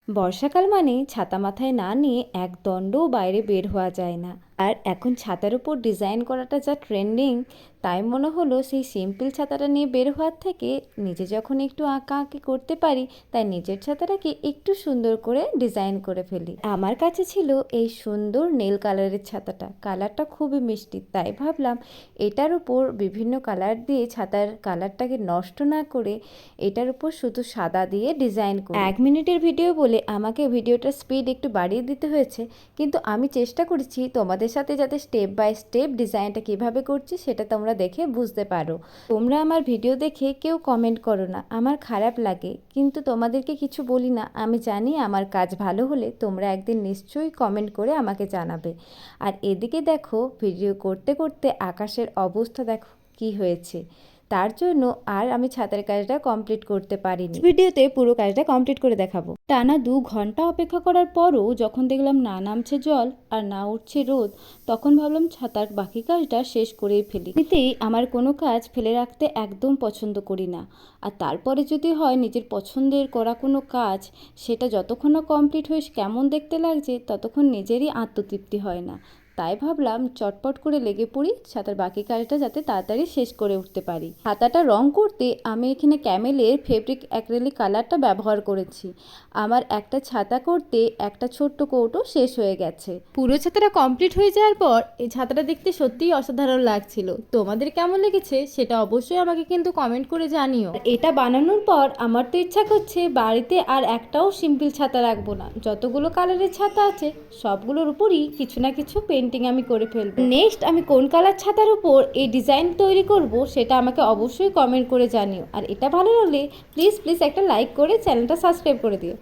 বর্ষাকাল মানে ছাতা মাথায় না নিয়ে এক দণ্ডও বাইরে বের হওয়া যায় না। আর এখন ছাতার উপর ডিজাইন করাটা যা ট্রেন্ডিং, তাই মনে হলো সেই সিম্পল ছাতাটা নিয়ে বের হওয়ার থেকে নিজে যখন একটু আঁকা আঁকি করতে পারি, তাই নিজের ছাতাটাকে একটু সুন্দর করে ডিজাইন করে ফেলি। আমার কাছে ছিল এই সুন্দর নীল কালারের ছাতাটা, কালারটা খুবই মিষ্টি, তাই ভাবলাম এটার উপর বিভিন্ন কালার দিয়ে ছাতার কালারটাকে নষ্ট না করে এটার উপর শুধু সাদা দিয়ে ডিজাইন করি। 1 মিনিটের ভিডিও বলে আমাকে ভিডিওটার স্পিড একটু বাড়িয়ে দিতে হয়েছে, কিন্তু আমি চেষ্টা করেছি তোমাদের সাথে যাতে স্টেপ বাই স্টেপ ডিজাইনটা কিভাবে করছি সেটা তোমরা দেখে বুঝতে পারো। তোমরা আমার ভিডিও দেখে কেউ কমেন্ট করো না, আমার খারাপ লাগে, কিন্তু তোমাদেরকে কিছু বলি না। আমি জানি আমার কাজ ভালো হলে তোমরা একদিন নিশ্চয়ই কমেন্ট করে আমাকে জানাবে। আর এদিকে দেখো, ভিডিও করতে করতে আকাশের অবস্থা দেখো কি হয়েছে, তার জন্য আর আমি ছাদের কাজটা কমপ্লিট করতে পারিনি। ভিডিওতে পুরো কাজটা কমপ্লিট করে দেখাবো। টানা 2 ঘন্টা অপেক্ষা করার পরও যখন দেখলাম না নামছে জল আর না উঠছে রোদ, তখন ভাবলাম ছাতার বাকি কাজটা শেষ করেই ফেলি। এতেই আমার কোনো কাজ ফেলে রাখতে একদম পছন্দ করি না। আর তারপরে যদি হয় নিজের পছন্দের করা কোনো কাজ, সেটা যতক্ষণ না কমপ্লিট হয়ে কেমন দেখতে লাগছে ততক্ষণ নিজেরই আত্মতৃপ্তি হয় না। তাই ভাবলাম চটপট করে লেগে পড়ি ছাতার বাকি কাজটা যাতে তাড়াতাড়ি শেষ করে উঠতে পারি। ছাতাটা রং করতে আমি এখানে ক্যামেলের ফেব্রিক অ্যাক্রিলিক কালারটা ব্যবহার করেছি। আমার একটা ছাতা করতে একটা ছোট্ট কৌটো শেষ হয়ে গেছে। পুরো ছাতাটা কমপ্লিট হয়ে যাওয়ার পর এই ছাতাটা দেখতে সত্যিই অসাধারণ লাগছিল। তোমাদের কেমন লেগেছে সেটা অবশ্যই আমাকে কিন্তু কমেন্ট করে জানিও। এটা বানানোর পর আমার তো ইচ্ছা করছে বাড়িতে আর একটাও সিম্পল ছাতা রাখবো না, যতগুলো কালারের ছাতা আছে সবগুলোর উপরই কিছু না কিছু পেন্টিং আমি করে ফেলবো। নেক্সট আমি কোন কালার ছাতার উপর এই ডিজাইন তৈরি করব সেটা আমাকে অবশ্যই কমেন্ট করে জানিও। আর এটা ভালো লাগলে প্লিজ একটা লাইক করে চ্যানেলটা সাবস্ক্রাইব করে দিও।